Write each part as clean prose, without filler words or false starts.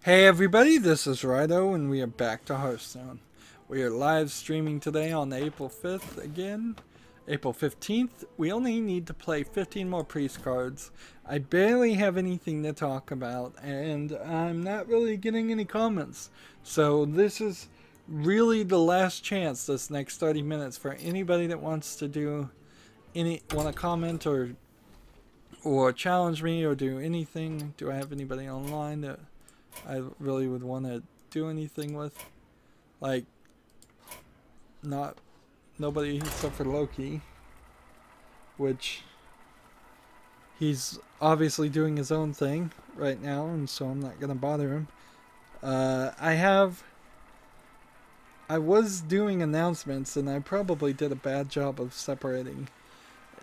Hey everybody, this is Rydo and we are back to Hearthstone. We are live streaming today on April 5th again. April 15th. We only need to play 15 more priest cards. I barely have anything to talk about and I'm not really getting any comments. So this is really the last chance this next 30 minutes for anybody that wants to want to comment or challenge me or do anything. Do I have anybody online that I really would want to do anything with? Like, nobody except for Loki, which he's obviously doing his own thing right now, and so I'm not gonna bother him. I was doing announcements, and I probably did a bad job of separating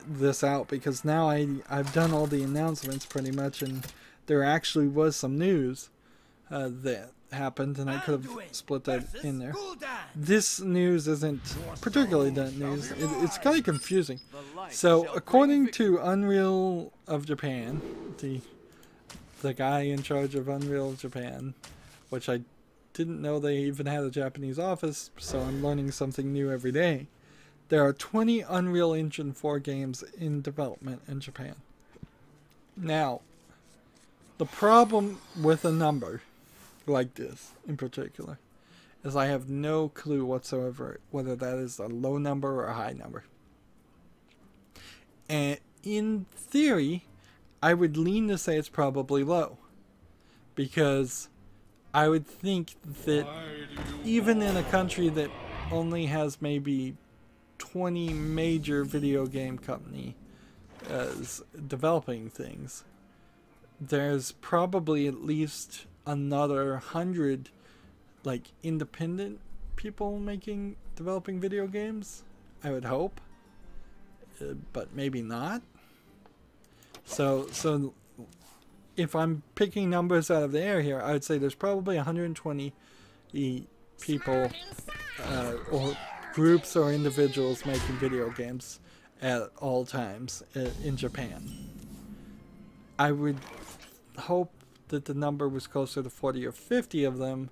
this out because now I've done all the announcements pretty much, and there actually was some news that happened, and I could have split that in there. This news isn't particularly that news. It's kind of confusing. So, according to Unreal of Japan, the guy in charge of Unreal of Japan, which I didn't know they even had a Japanese office, so I'm learning something new every day. There are 20 Unreal Engine 4 games in development in Japan. Now, the problem with a number like this in particular is I have no clue whatsoever whether that is a low number or a high number. And in theory, I would lean to say it's probably low, because I would think that even in a country that only has maybe 20 major video game companies developing things, there's probably at least another 100 like independent people developing video games, I would hope, but maybe not. So if I'm picking numbers out of the air here, I would say there's probably 120 people or groups or individuals making video games at all times in Japan. I would hope that the number was closer to 40 or 50 of them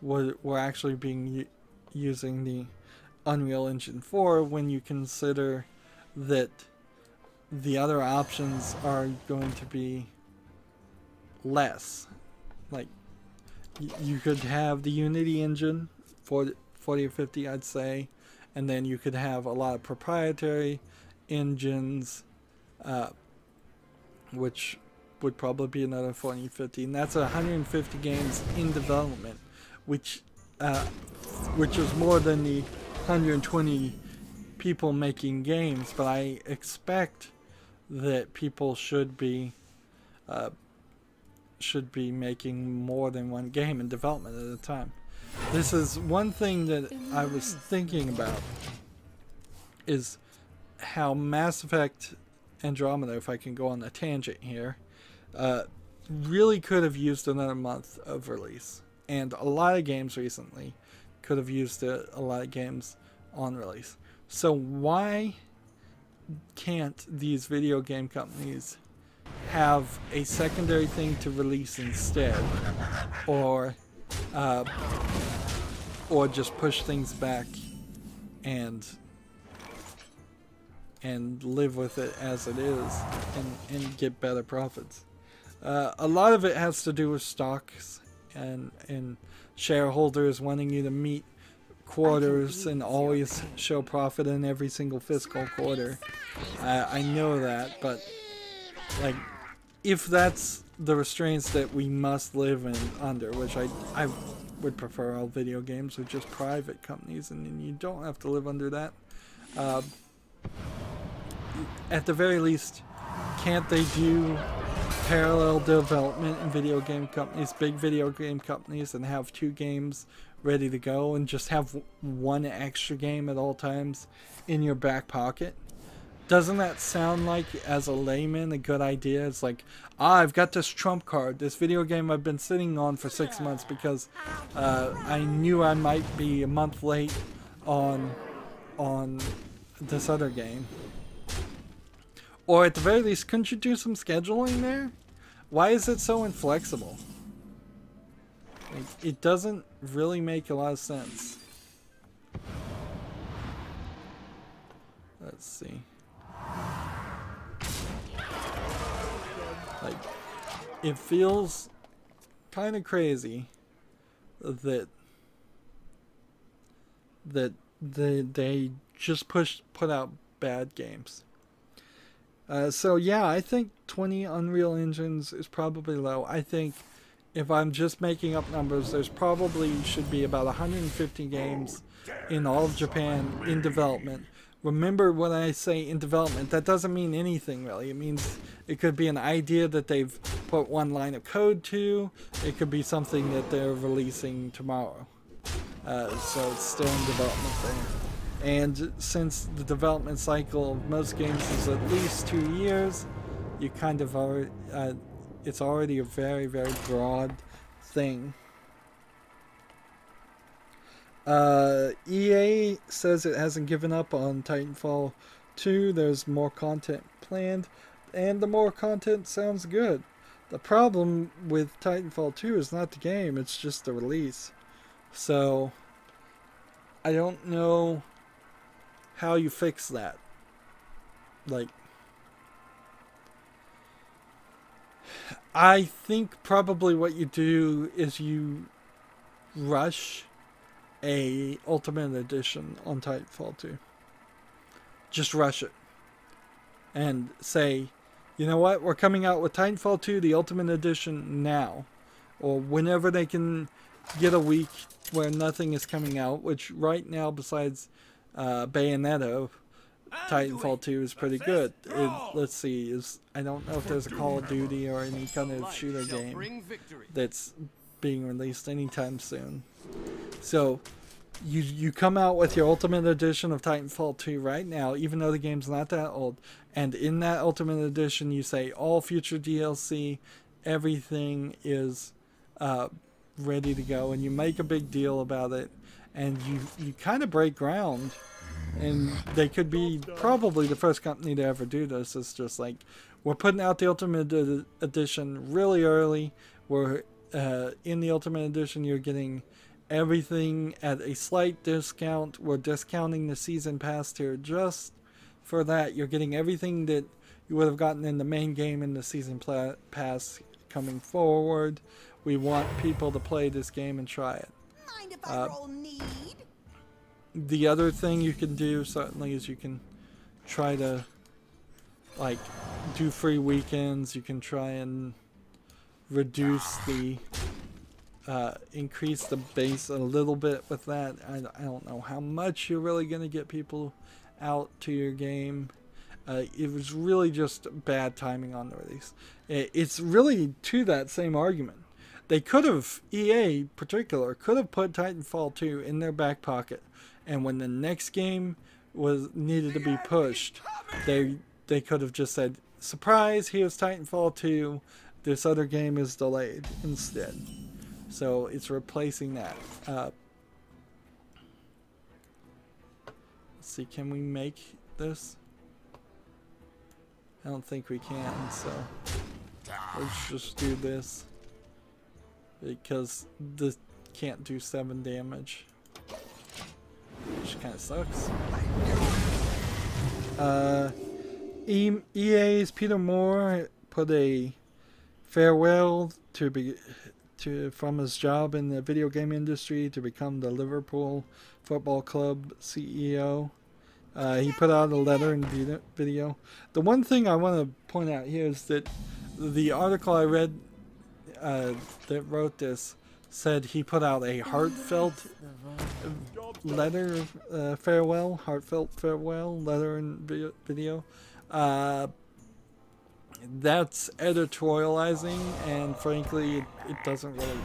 were actually using the Unreal Engine 4, when you consider that the other options are going to be less. Like, you could have the Unity engine, 40 or 50 I'd say, and then you could have a lot of proprietary engines, which would probably be another 40, 50, and that's 150 games in development, which is more than the 120 people making games. But I expect that people should be making more than one game in development at a time. This is one thing that I was thinking about, is how Mass Effect Andromeda, if I can go on a tangent here, really could have used another month of release, and a lot of games recently could have used a lot of games on release. So why can't these video game companies have a secondary thing to release instead, or just push things back and live with it as it is and get better profits? A lot of it has to do with stocks and shareholders wanting you to meet quarters and always show profit in every single fiscal quarter. I know that, but like, if that's the restraints that we must live under, which I would prefer all video games are just private companies and then you don't have to live under that. At the very least, can't they do parallel development in video game companies, big video game companies, and have 2 games ready to go and just have one extra game at all times in your back pocket? Doesn't that sound like, as a layman, a good idea? It's like, I've got this trump card, this video game I've been sitting on for 6 months because I knew I might be a month late on this other game. Or at the very least, couldn't you do some scheduling there? Why is it so inflexible? Like, it doesn't really make a lot of sense. Let's see. Like, it feels kind of crazy that they just put out bad games. So yeah, I think 20 Unreal Engines is probably low. I think if I'm just making up numbers, there's probably should be about 150 games in all of Japan in development. Remember, when I say in development, that doesn't mean anything really. It means it could be an idea that they've put one line of code to. It could be something that they're releasing tomorrow. So it's still in development there. And since the development cycle of most games is at least 2 years, you kind of already, it's already a very, very broad thing. EA says it hasn't given up on Titanfall 2. There's more content planned, and the more content sounds good. The problem with Titanfall 2 is not the game, it's just the release. So, I don't know how you fix that. Like, I think probably what you do is you rush a Ultimate Edition on Titanfall 2. Just rush it. And say, you know what, we're coming out with Titanfall 2, the Ultimate Edition now. Or whenever they can get a week where nothing is coming out, which right now besides Bayonetta, Titanfall 2 is pretty good. Let's see, I don't know if there's a Call of Duty or any kind of shooter game that's being released anytime soon. So you come out with your Ultimate Edition of Titanfall 2 right now, even though the game's not that old, and in that Ultimate Edition you say all future DLC, everything is ready to go, and you make a big deal about it, and you kind of break ground. And they could be probably the first company to ever do this. It's just like, we're putting out the Ultimate Edition really early. We're in the Ultimate Edition, you're getting everything at a slight discount. We're discounting the season pass tier just for that. You're getting everything that you would have gotten in the main game in the season pass coming forward. We want people to play this game and try it. Mind if I roll need? The other thing you can do certainly is you can try to like do free weekends. You can try and reduce the increase the base a little bit with that. I don't know how much you're really going to get people out to your game. It was really just bad timing on the release. It's really to that same argument. They could have, EA in particular, could have put Titanfall 2 in their back pocket, and when the next game needed to be pushed, they could have just said, surprise, here's Titanfall 2, this other game is delayed instead. So it's replacing that. Let's see, can we make this? I don't think we can, so let's just do this. Because this can't do 7 damage. Which kind of sucks. EA's Peter Moore put a farewell from his job in the video game industry to become the Liverpool Football Club CEO. He put out a letter and video. The one thing I want to point out here is that the article I read that wrote this said he put out a heartfelt letter, heartfelt farewell letter and video. That's editorializing, and frankly, it doesn't really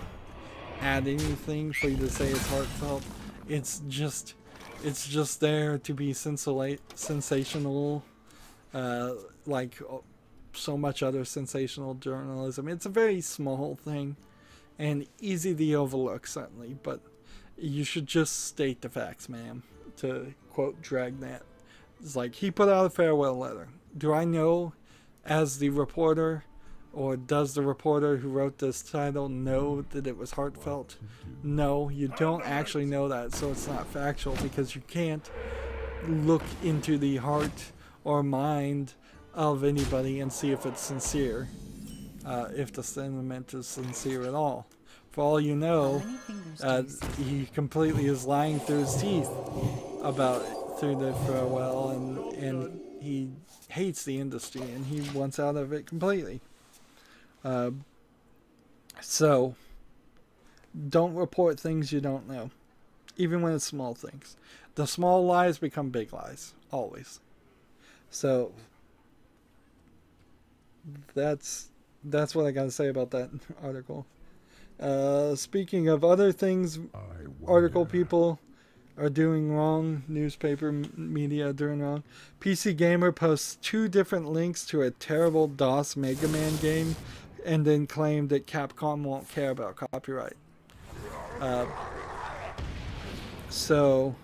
add anything for you to say it's heartfelt. It's just there to be sensational, like so much other sensational journalism. It's a very small thing and easy to overlook, certainly, but you should just state the facts, ma'am, to quote Dragnet. It's like, he put out a farewell letter. Do I know, as the reporter, Or does the reporter who wrote this title know that it was heartfelt? No, you don't actually know that, so it's not factual, because you can't look into the heart or mind of anybody and see if it's sincere, if the sentiment is sincere at all. For all you know, he completely is lying through his teeth about it, through the farewell, and he hates the industry and he wants out of it completely. So don't report things you don't know, even when it's small things. The small lies become big lies, always. So that's what I gotta say about that article. Speaking of other things article people are doing wrong, newspaper media are doing wrong, PC Gamer posts 2 different links to a terrible DOS Mega Man game and then claimed that Capcom won't care about copyright. So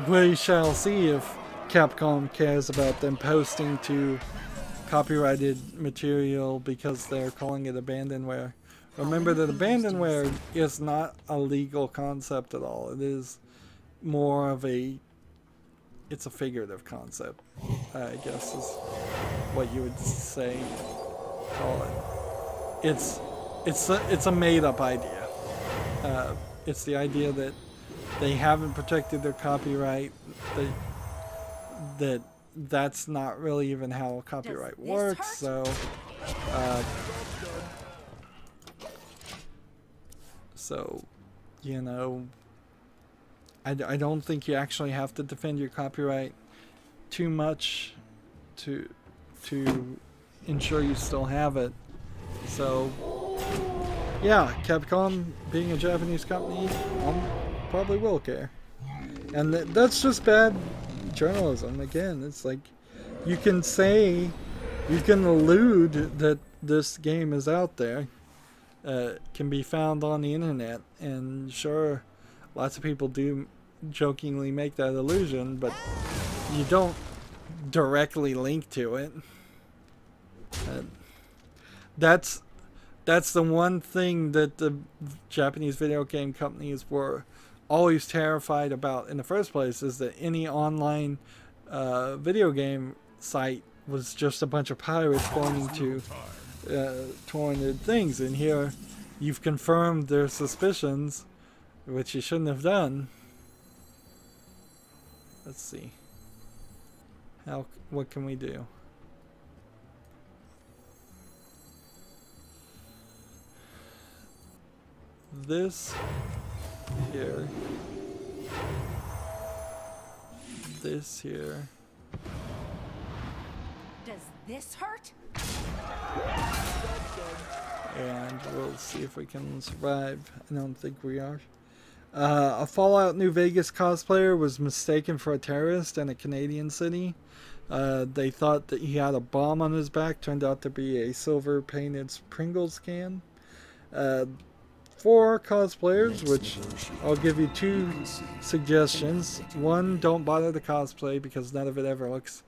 we shall see if Capcom cares about them posting to copyrighted material because they're calling it abandonware. Remember that abandonware is not a legal concept at all. It is more of it's a figurative concept, I guess is what you would say, call it. It's a made-up idea. It's the idea that they haven't protected their copyright, that's not really even how copyright works, so you know, I don't think you actually have to defend your copyright too much to ensure you still have it. So yeah, Capcom, being a Japanese company, probably will care. And that's just bad journalism. Again, it's like, you can allude that this game is out there, can be found on the internet, and sure, lots of people do jokingly make that allusion, but you don't directly link to it. That's the one thing that the Japanese video game companies were always terrified about in the first place, is that any online video game site was just a bunch of pirates going to torrented things. And here you've confirmed their suspicions, which you shouldn't have done. Let's see. What can we do? This here. This here. Does this hurt? And we'll see if we can survive. I don't think we are. A Fallout New Vegas cosplayer was mistaken for a terrorist in a Canadian city. They thought that he had a bomb on his back. Turned out to be a silver painted Pringles can. 4 cosplayers, which I'll give you 2 suggestions. 1, don't bother to cosplay because none of it ever looks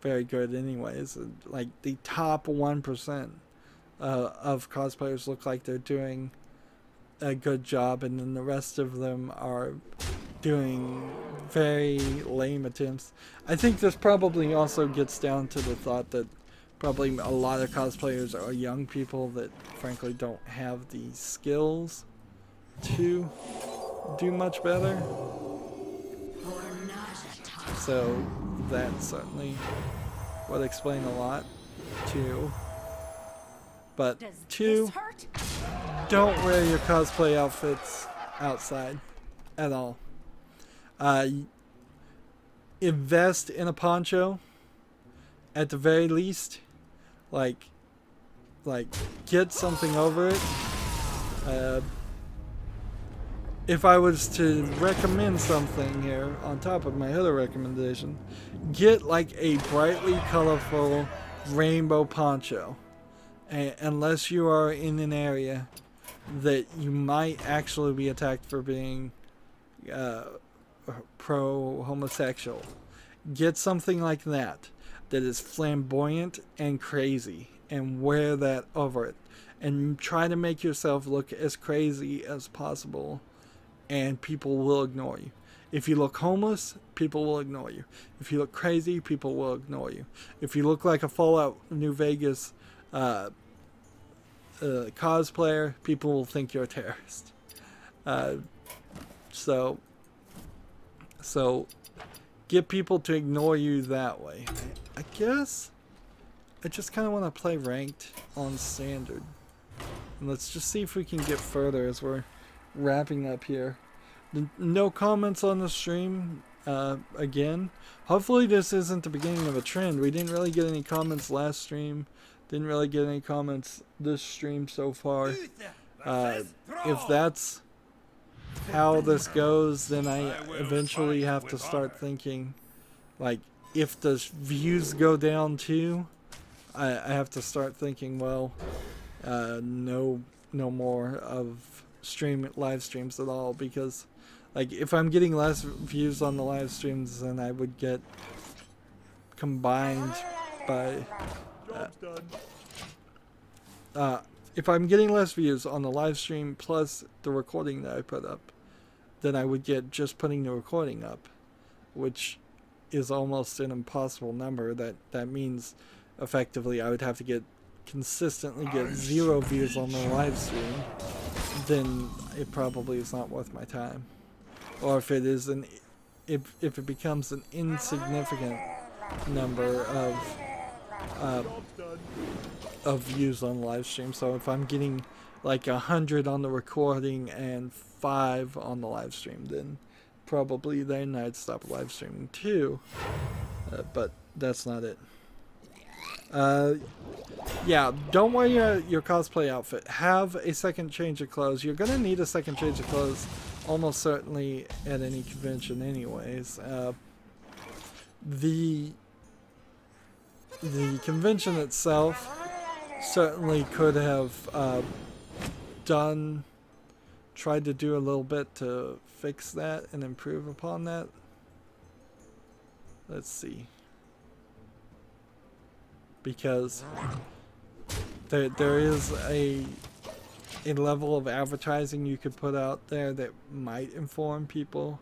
very good anyways. Like the top 1% of cosplayers look like they're doing a good job, and then the rest of them are doing very lame attempts. I think this probably also gets down to the thought that probably a lot of cosplayers are young people that frankly don't have the skills to do much better. So that certainly would explain a lot too. But 2, don't wear your cosplay outfits outside at all. Invest in a poncho at the very least. Like get something over it. If I was to recommend something here on top of my other recommendation, get like a brightly colorful rainbow poncho. Unless you are in an area that you might actually be attacked for being pro-homosexual. Get something like that is flamboyant and crazy and wear that over it, and try to make yourself look as crazy as possible, and people will ignore you. If you look homeless, people will ignore you. If you look crazy, people will ignore you. If you look like a Fallout New Vegas cosplayer, people will think you're a terrorist. So get people to ignore you that way. I guess I just kind of want to play ranked on standard. And let's just see if we can get further as we're wrapping up here. No comments on the stream again. Hopefully this isn't the beginning of a trend. We didn't really get any comments last stream. Didn't really get any comments this stream so far. If that's how this goes, then I eventually have to start thinking, like, if the views go down too, I have to start thinking, well, no more of live streams at all, because like if I'm getting less views on the live streams than I would get combined by if I'm getting less views on the live stream plus the recording that I put up than I would get just putting the recording up, which is almost an impossible number. That means effectively I would have to consistently get 0 views on the live stream. Then it probably is not worth my time. Or if it is if it becomes an insignificant number of views on live stream. So if I'm getting like 100 on the recording and 5 on the live stream, then probably then I'd stop live streaming too. But that's not it. Yeah, don't wear your cosplay outfit. Have a second change of clothes. You're gonna need a second change of clothes almost certainly at any convention anyways. The convention itself certainly could have tried to do a little bit to fix that and improve upon that. Let's see. Because there is a level of advertising you could put out there that might inform people.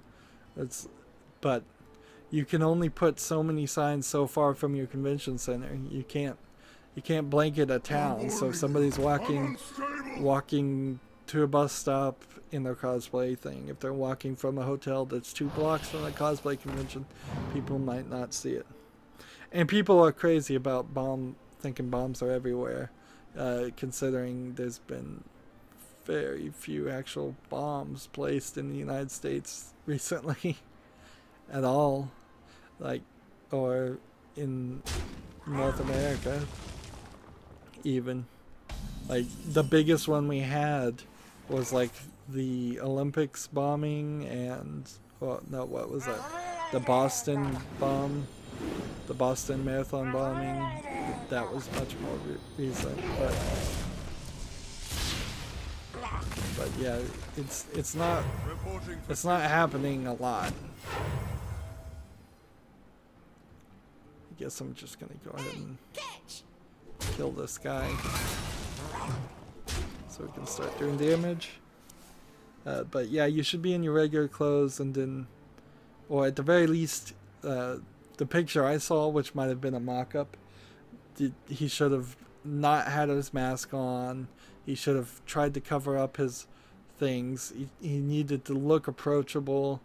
But you can only put so many signs so far from your convention center. You can't blanket a town. So if somebody's walking to a bus stop in their cosplay thing, if they're walking from a hotel that's 2 blocks from a cosplay convention, people might not see it. And people are crazy about thinking bombs are everywhere, considering there's been very few actual bombs placed in the United States recently at all, or in North America even. Like, the biggest one we had was like the Olympics bombing and, well, no, what was that? The Boston bomb. The Boston Marathon bombing, that was much more recent, but yeah, it's not happening a lot. I guess I'm just gonna go ahead and kill this guy so we can start doing damage. But yeah, you should be in your regular clothes, and then, or at the very least, the picture I saw, which might have been a mock-up, he should have not had his mask on. He should have tried to cover up his things. He needed to look approachable.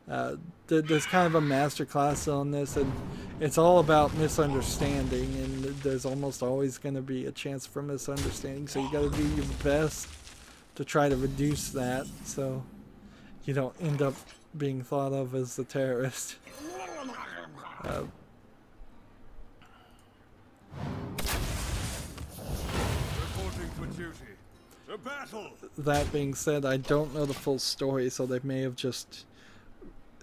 There's kind of a master class on this, and it's all about misunderstanding, and there's almost always going to be a chance for misunderstanding, so you got to do your best to try to reduce that so you don't end up being thought of as the terrorist. Reporting for duty. To battle. That being said, I don't know the full story, so they may have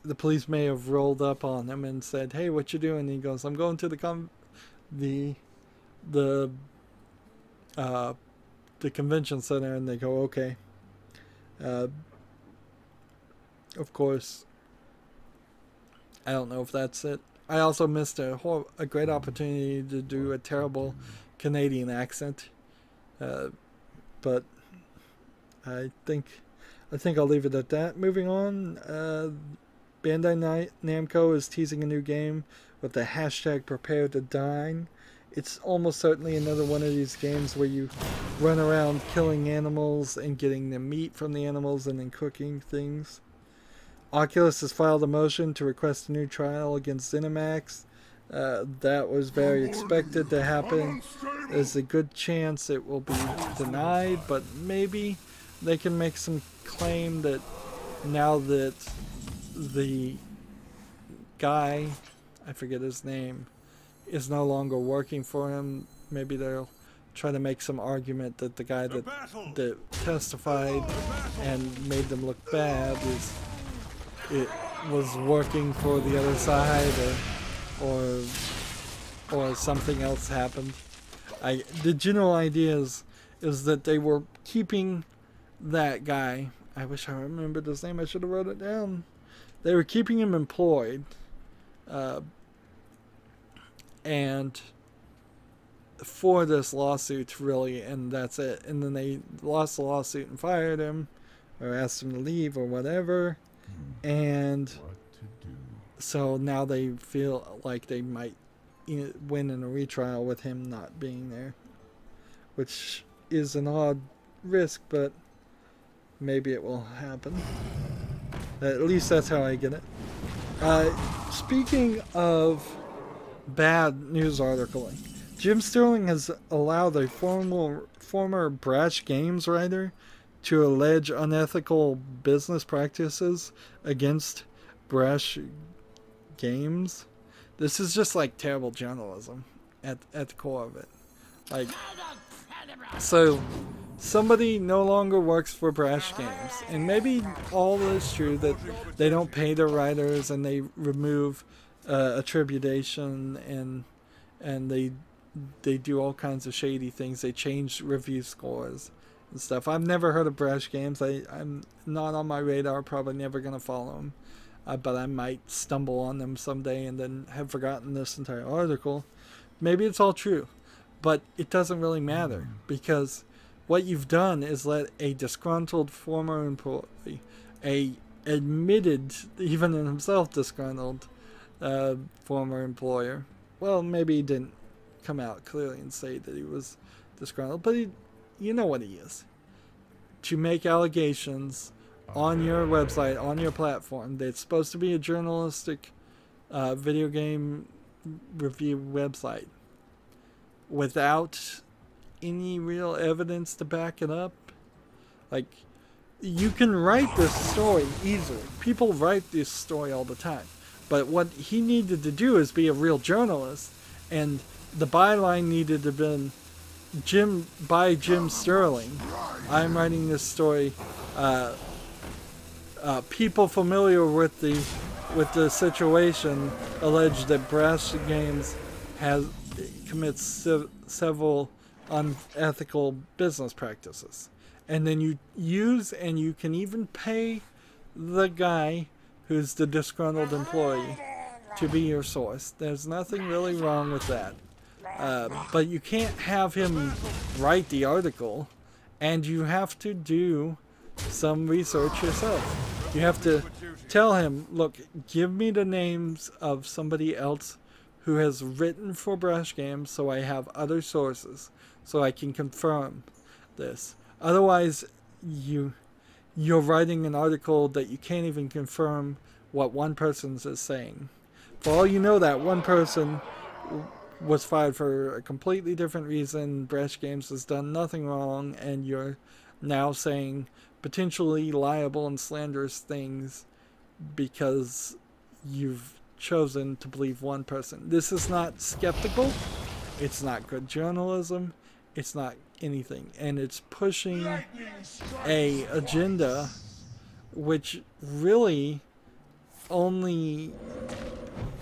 the police may have rolled up on him and said, "Hey, what you doing?" And he goes, "I'm going to the convention center," and they go, "Okay." Of course, I don't know if that's it. I also missed a great opportunity to do a terrible Canadian accent. But I think I'll leave it at that. Moving on, Bandai Namco is teasing a new game with the hashtag Prepare to Dine. It's almost certainly another one of these games where you run around killing animals and getting the meat from the animals and then cooking things. Oculus has filed a motion to request a new trial against ZeniMax. That was very expected to happen. There's a good chance it will be denied, but maybe they can make some claim that now that the guy, I forget his name, is no longer working for him, maybe they'll try to make some argument that the guy that testified and made them look bad was working for the other side, or something else happened. The general idea is that they were keeping that guy. I wish I remembered his name. I should have wrote it down. They were keeping him employed, and for this lawsuit, really, and that's it. And then they lost the lawsuit and fired him, or asked him to leave, or whatever. And so now they feel like they might win in a retrial with him not being there, which is an odd risk, but maybe it will happen. At least that's how I get it. Speaking of bad news articling, Jim Sterling has allowed a former Brash Games writer to allege unethical business practices against Brash Games. This is just like terrible journalism at the core of it. Like, so somebody no longer works for Brash Games, and maybe all is true that they don't pay their writers and they remove attribution and they do all kinds of shady things. They change review scores and stuff. I've never heard of Brash Games. I'm not on my radar. Probably never gonna follow them. But I might stumble on them someday and then have forgotten this entire article. Maybe it's all true, but it doesn't really matter, because what you've done is let a disgruntled former employee, a admitted, even in himself disgruntled former employer, well, maybe he didn't come out clearly and say that he was disgruntled, but you know what he is, to make allegations on your website, on your platform, that's supposed to be a journalistic video game review website, without any real evidence to back it up. Like, you can write this story easily. People write this story all the time. But what he needed to do is be a real journalist, and the byline needed to have been Jim Sterling. I'm writing this story. People familiar with the situation allege that Brash Games commits several unethical business practices, and then you use, and you can even pay the guy who's the disgruntled employee to be your source. There's nothing really wrong with that, but you can't have him write the article, and you have to do some research yourself. You have to tell him, look, give me the names of somebody else who has written for Brash Games so I have other sources so I can confirm this. Otherwise, you're writing an article that you can't even confirm what one person is saying. For all you know, that one person was fired for a completely different reason. Brash Games has done nothing wrong, and you're now saying potentially liable and slanderous things because you've chosen to believe one person. This is not skeptical. It's not good journalism. It's not anything. And it's pushing a agenda which really only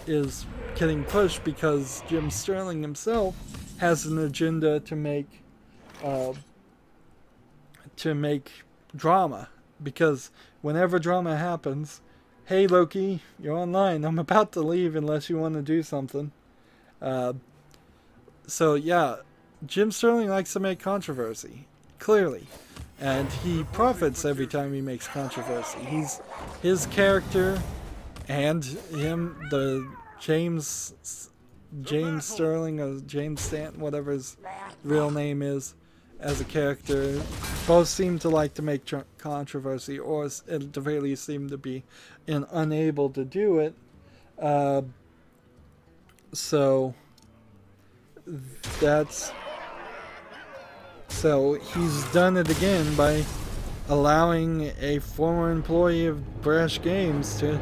is getting pushed because Jim Sterling himself has an agenda to make drama. Because whenever drama happens, hey Loki, you're online. I'm about to leave unless you want to do something. So yeah, Jim Sterling likes to make controversy, clearly, and he profits every time he makes controversy. His character and him, the James Sterling or James Stanton, whatever his real name is, as a character, both seem to like to make controversy, or at the very least seem to be unable to do it. So he's done it again by allowing a former employee of Brash Games to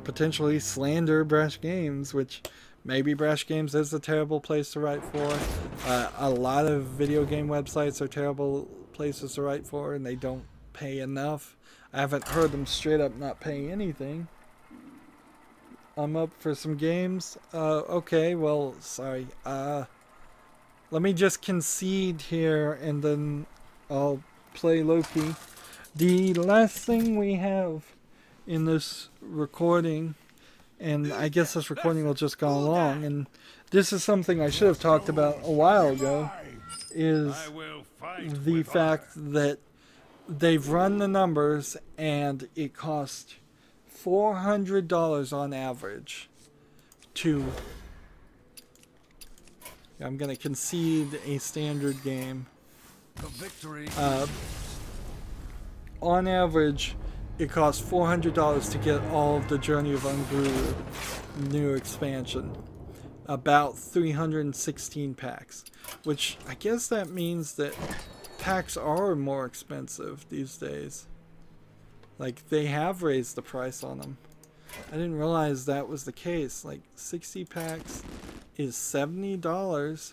potentially slander Brash Games, which maybe Brash Games is a terrible place to write for. A lot of video game websites are terrible places to write for, and they don't pay enough. I haven't heard them straight up not paying anything. I'm up for some games. Okay, well, sorry. Let me just concede here, and then I'll play Loki. The last thing we have in this recording, and I guess this recording will just go along, and this is something I should have talked about a while ago, is the fact that they've run the numbers and it cost $400 on average to... I'm going to concede a standard game. On average, it costs $400 to get all of the Journey of Unguru new expansion. About 316 packs. Which, I guess that means that packs are more expensive these days. Like, they have raised the price on them. I didn't realize that was the case. Like, 60 packs is $70.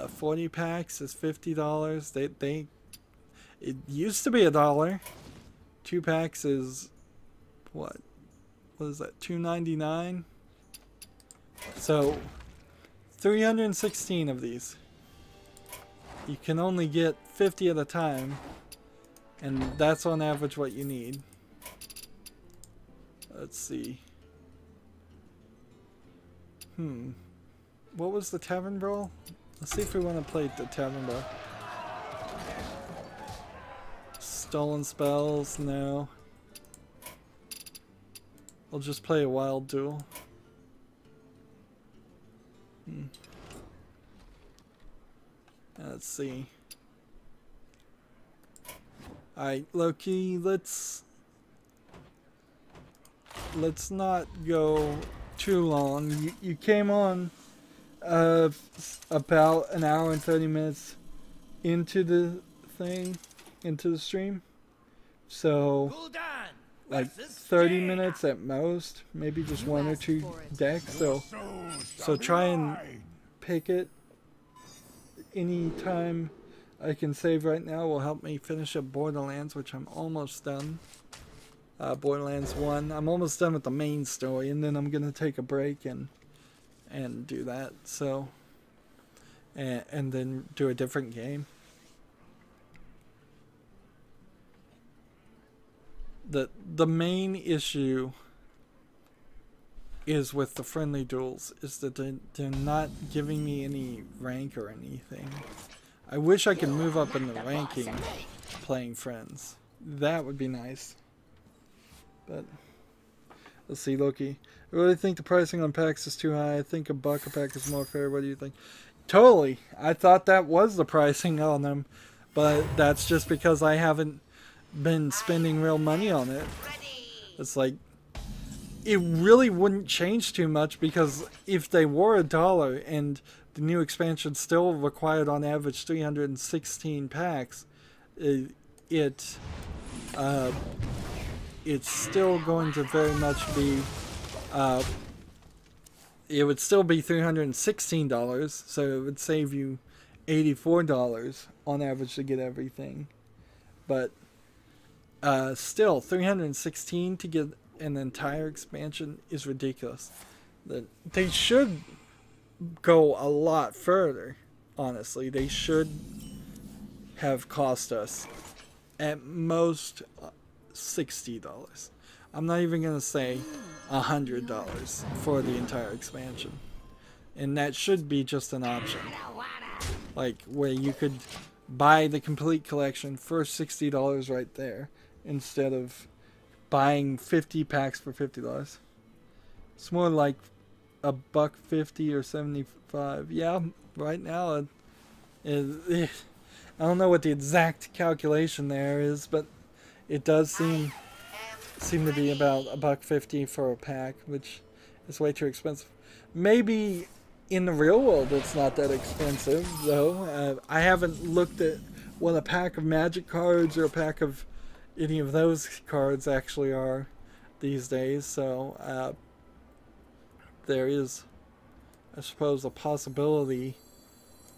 40 packs is $50. It used to be $1. 2 packs is what is that? $2.99. So 316 of these. You can only get 50 at a time, and that's on average what you need. Let's see. What was the Tavern Brawl? Let's see if we want to play the Tavern Brawl. Stolen Spells? No. We'll just play a Wild Duel. Let's see. Alright, Loki, let's not go too long. You came on about an hour and 30 minutes into the thing, into the stream. So like 30 minutes at most, maybe just 1 or 2 decks. So try and pick it. Any time I can save right now will help me finish up Borderlands, which I'm almost done. Borderlands 1. I'm almost done with the main story, and then I'm gonna take a break and do that. So and then do a different game. The main issue is with the friendly duels is that they're not giving me any rank or anything. I wish I could move up in the ranking playing friends. That would be nice. But let's see, Loki. I really think the pricing on packs is too high. I think $1 a pack is more fair. What do you think? Totally. I thought that was the pricing on them, but that's just because I haven't been spending real money on it. It's like, it really wouldn't change too much, because if they were $1 and the new expansion still required on average 316 packs, it's still going to very much be it would still be $316, so it would save you $84 on average to get everything. But still, 316 to get an entire expansion is ridiculous. They should go a lot further, honestly. They should have cost us at most $60. I'm not even going to say $100 for the entire expansion. And that should be just an option. Like, where you could buy the complete collection for $60 right there, instead of buying 50 packs for $50. It's more like $1.50 or 75. Yeah, right now, I don't know what the exact calculation there is, but it does seem to be about $1.50 for a pack, which is way too expensive. Maybe in the real world it's not that expensive, though. I haven't looked at what a pack of Magic cards or a pack of any of those cards actually are these days, so there is, I suppose, a possibility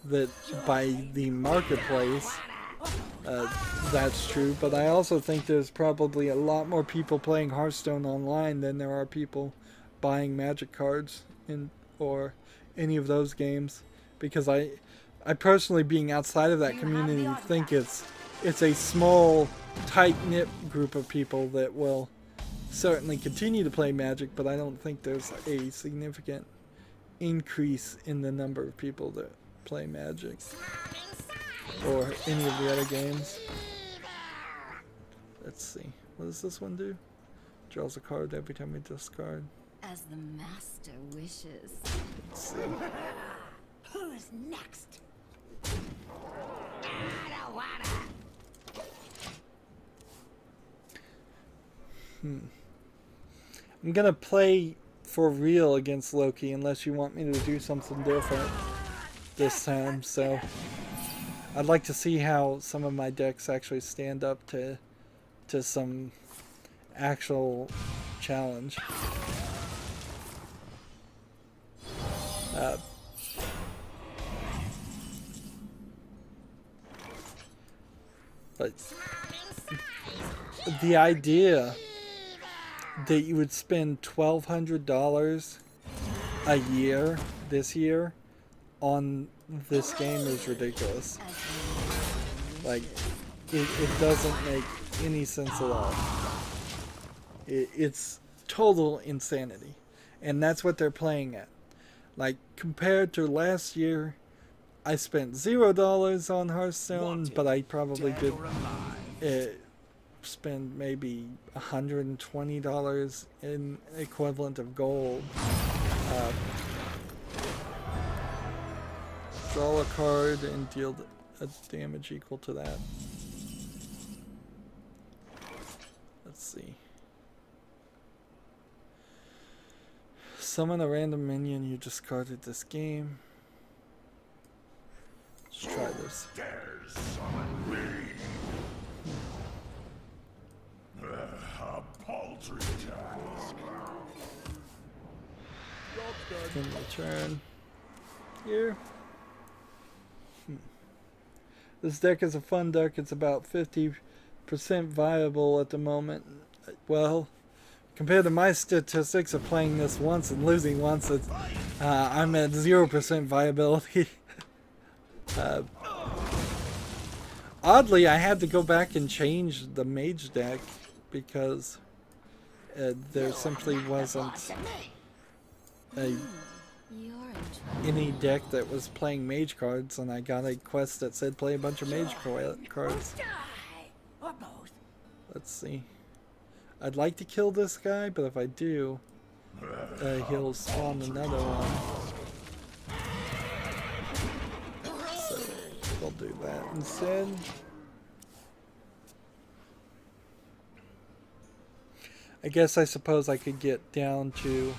that by the marketplace that's true, but I also think there's probably a lot more people playing Hearthstone online than there are people buying Magic cards or any of those games, because I personally, being outside of that community, think it's a small, tight-knit group of people that will certainly continue to play Magic, but I don't think there's a significant increase in the number of people that play Magic or any of the other games. Let's see. What does this one do? Draws a card every time we discard. As the master wishes. Let's see. Who's next? I'm gonna play for real against Loki unless you want me to do something different this time, so I'd like to see how some of my decks actually stand up to some actual challenge. But the idea that you would spend $1,200 a year this year on this game is ridiculous. Like, it doesn't make any sense at all. It's total insanity. And that's what they're playing at. Like, compared to last year, I spent $0 on Hearthstone, but I probably did spend maybe $120 in equivalent of gold. Draw a card and deal a damage equal to that. Let's see. Summon a random minion you discarded this game. Let's try this. Summon me. A paltry task. In return. Here. This deck is a fun deck. It's about 50% viable at the moment. Well, compared to my statistics of playing this once and losing once, I'm at 0% viability. Oddly, I had to go back and change the mage deck because there simply wasn't any deck that was playing mage cards, and I got a quest that said play a bunch of mage cards. Let's see. I'd like to kill this guy, but if I do, he'll spawn another one. So we'll do that instead. I guess I suppose I could get down to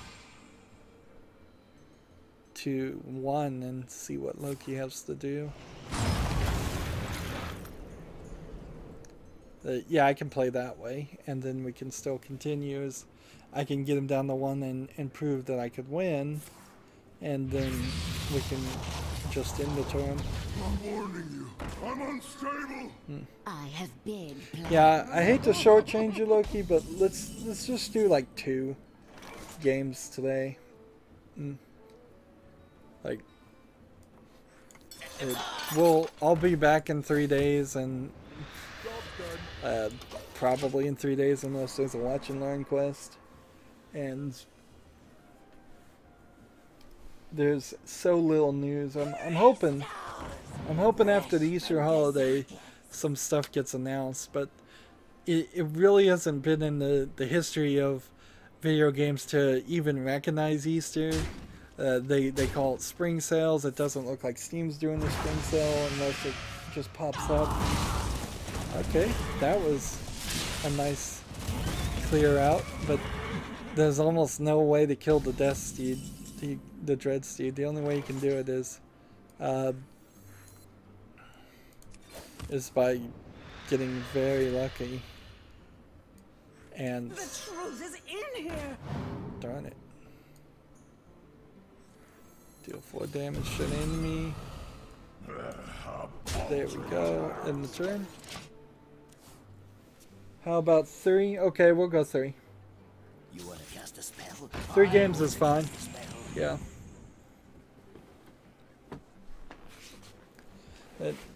1 and see what Loki has to do. Yeah, I can play that way, and then we can still continue as I can get him down to 1 and prove that I could win, and then we can just end the turn. I'm warning you, I'm unstable. I have big plans. Yeah, I hate to shortchange you, Loki, but let's just do like 2 games today. Like, I'll be back in 3 days, and probably in 3 days unless there's a watch and learn quest, and there's so little news. I'm hoping after the Easter holiday some stuff gets announced, but it really hasn't been in the history of video games to even recognize Easter. They call it spring sales. It doesn't look like Steam's doing the spring sale unless it just pops up. Okay, that was a nice clear out, but there's almost no way to kill the Death Steed, the Dread Steed. The only way you can do it is by getting very lucky. And The truth is in here. darn it. Deal 4 damage to an enemy. There we go. End the turn. How about 3? Okay, we'll go 3. You want to cast a spell? 3 games is fine. Yeah.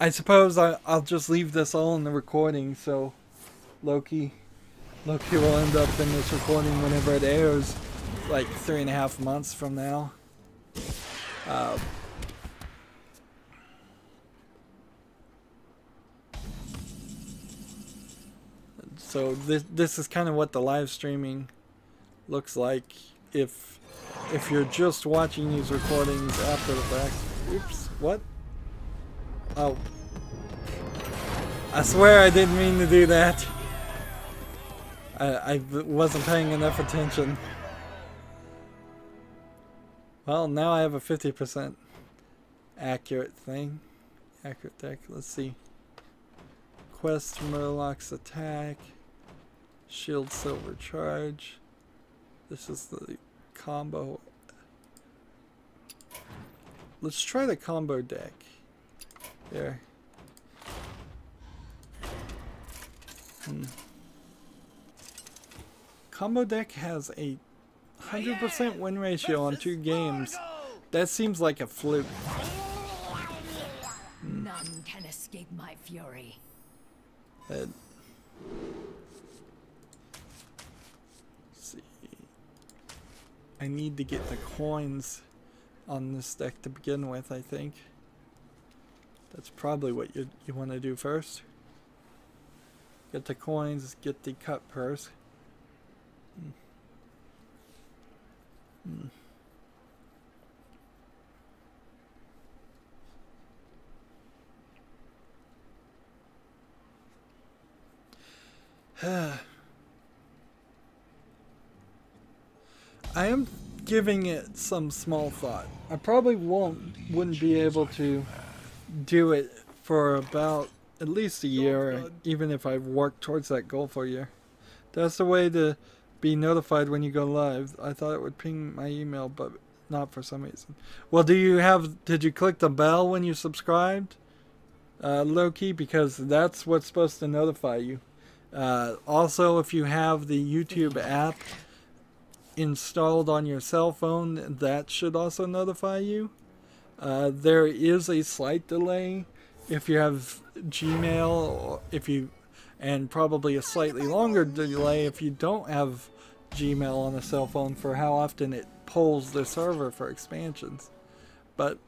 I suppose I'll just leave this all in the recording, so Loki will end up in this recording whenever it airs, like 3.5 months from now. So this is kind of what the live streaming looks like if you're just watching these recordings after the fact. Oops, what? Oh. I swear I didn't mean to do that. I wasn't paying enough attention. Well, now I have a 50% accurate thing. Accurate deck. Let's see. Quest Murloc's attack. Shield Silver Charge. This is the combo. Let's try the combo deck. There. Combo deck has a 100% win ratio on 2 games. That seems like a fluke. None can escape my fury. Let's see. I need to get the coins on this deck to begin with, I think. That's probably what you want to do first. Get the coins, get the cut purse. I am giving it some small thought. I probably wouldn't be able to do it for about at least a year, even if I worked towards that goal for a year. That's the way to be notified when you go live. I thought it would ping my email, but not for some reason. Well, did you click the bell when you subscribed, Loki? Because that's what's supposed to notify you. Also, if you have the YouTube app installed on your cell phone, that should also notify you. There is a slight delay if you have Gmail, and probably a slightly longer delay if you don't have Gmail on a cell phone, for how often it polls the server for expansions. But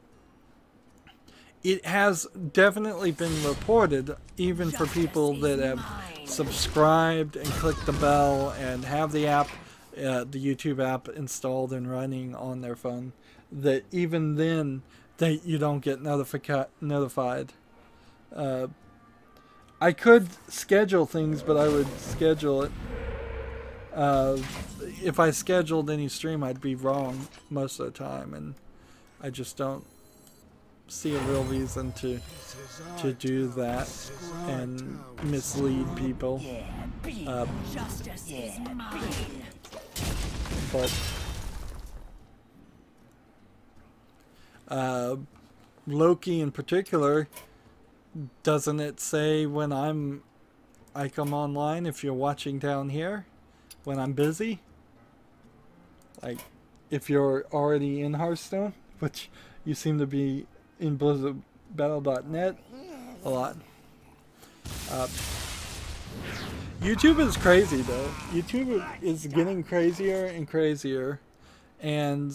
it has definitely been reported, even for people that have subscribed and clicked the bell and have the app, the YouTube app installed and running on their phone, that even then that you don't get notified. I could schedule things, but I would schedule it. If I scheduled any stream, I'd be wrong most of the time, and I just don't see a real reason to do that and mislead people. Justice is mine. But Loki in particular, doesn't it say when I come online, if you're watching down here, when I'm busy? Like, if you're already in Hearthstone, which you seem to be in BlizzardBattle.net a lot. YouTube is crazy though. YouTube is getting crazier and crazier, and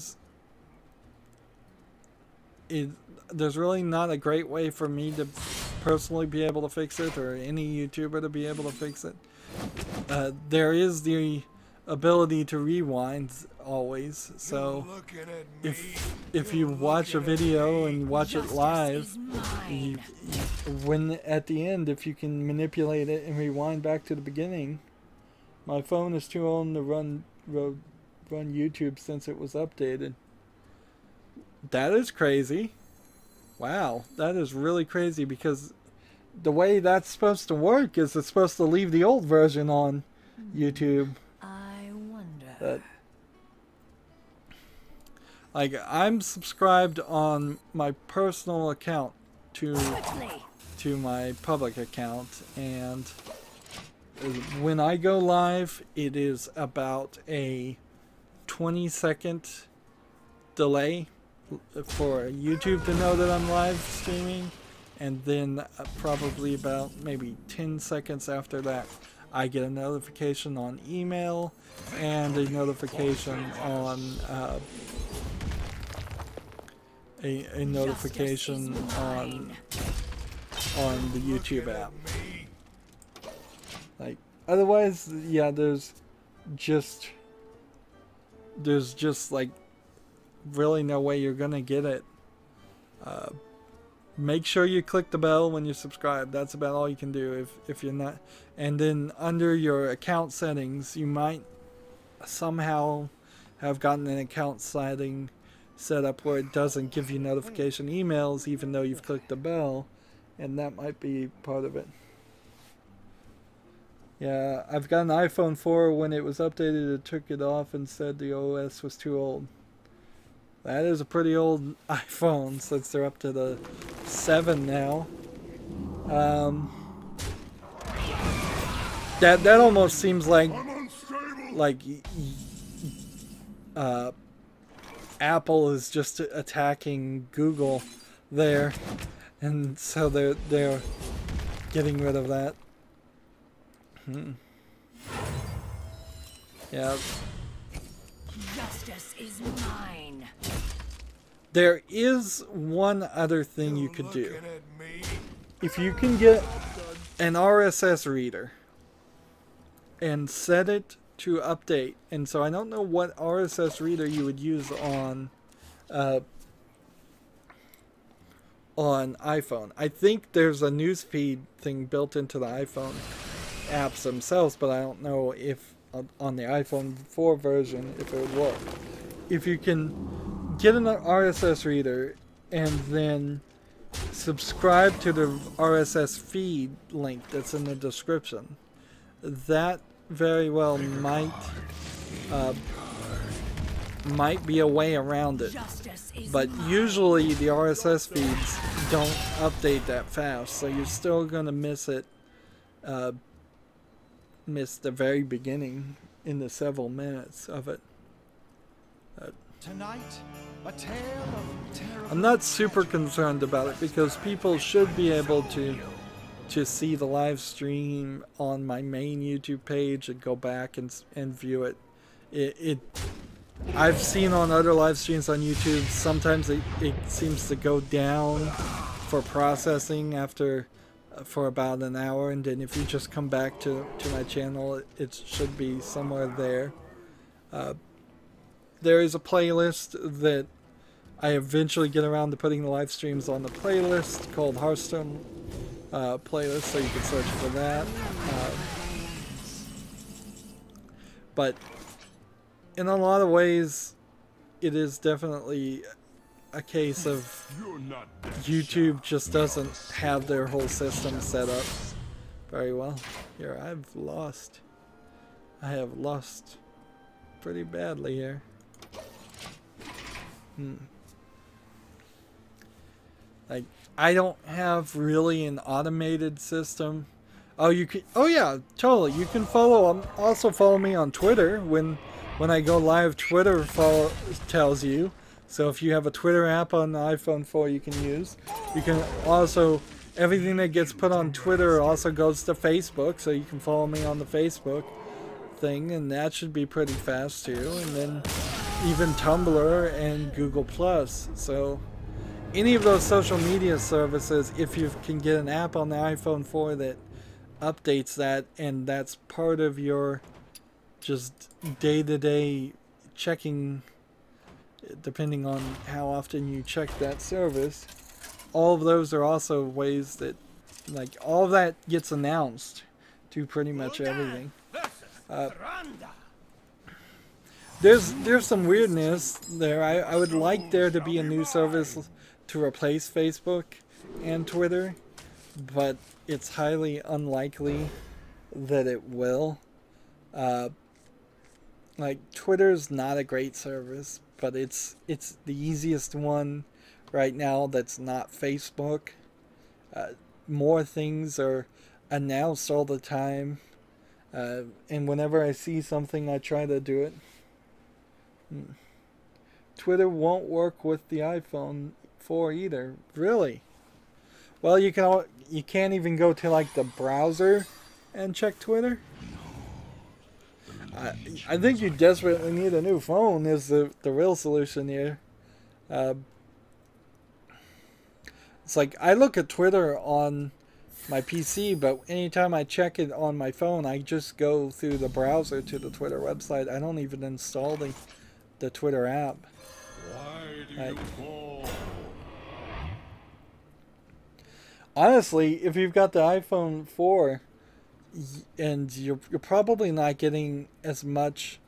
there's really not a great way for me to personally be able to fix it, or any YouTuber to be able to fix it. There is the ability to rewind always, so if you watch a video and watch it live, when at the end, if you can manipulate it and rewind back to the beginning. My phone is too old to run YouTube since it was updated. That is crazy. Wow, that is really crazy, because the way that's supposed to work is it's supposed to leave the old version on YouTube. I wonder. But, like, I'm subscribed on my personal account to my public account, and when I go live, it is about a 20-second delay for YouTube to know that I'm live streaming, and then probably about maybe 10 seconds after that, I get a notification on email and a notification on a notification on the YouTube app. Like, otherwise, yeah, there's just like really no way you're gonna get it. Make sure you click the bell when you subscribe. That's about all you can do if you're not. And then under your account settings, you might somehow have gotten an account setting set up where it doesn't give you notification emails even though you've clicked the bell, and that might be part of it. Yeah, I've got an iPhone 4. When it was updated, it took it off and said the OS was too old. That is a pretty old iPhone, since they're up to the 7 now. That almost seems like Apple is just attacking Google there, and so they're getting rid of that. Yeah. Justice is mine. There is one other thing you could do. If you can get an RSS reader and set it to update, and so I don't know what RSS reader you would use on iPhone. I think there's a newsfeed thing built into the iPhone apps themselves, but I don't know if on the iPhone 4 version if it would work. If you can get an RSS reader and then subscribe to the RSS feed link that's in the description, that very well might be a way around it. But usually the RSS feeds don't update that fast, so you're still gonna miss it. Miss the very beginning in the several minutes of it. Tonight, a tale of terrible. I'm not super concerned about it, because people should be able to see the live stream on my main YouTube page and go back and view it. I've seen on other live streams on YouTube, sometimes it seems to go down for processing for about an hour, and then if you just come back to my channel, it should be somewhere there. There is a playlist that I eventually get around to putting the live streams on the playlist called Hearthstone playlist, so you can search for that. But in a lot of ways, it is definitely a case of YouTube just doesn't have their whole system set up very well. Here, I have lost pretty badly here. Like, I don't have really an automated system. Oh, you can. Oh yeah, totally. You can also follow me on Twitter. When I go live, Twitter tells you. So if you have a Twitter app on the iPhone 4, you can use. You can also, everything that gets put on Twitter also goes to Facebook, so you can follow me on the Facebook thing, and that should be pretty fast too. And then even Tumblr and Google+. So any of those social media services, if you can get an app on the iPhone 4 that updates that, and that's part of your just day-to-day checking, depending on how often you check that service, all of those are also ways that, like, all of that gets announced to pretty much everything. There's some weirdness there. I would like there to be a new service to replace Facebook and Twitter, but it's highly unlikely that it will. Like, Twitter's not a great service, but it's the easiest one right now that's not Facebook. More things are announced all the time, and whenever I see something, I try to do it. Twitter won't work with the iPhone 4 either. Really? Well, you can't even go to like the browser and check Twitter. I think you desperately need a new phone is the real solution here. It's like I look at Twitter on my PC, but anytime I check it on my phone, I just go through the browser to the Twitter website. I don't even install the Twitter app. Why do you fall? Honestly, if you've got the iPhone 4 and you're probably not getting as much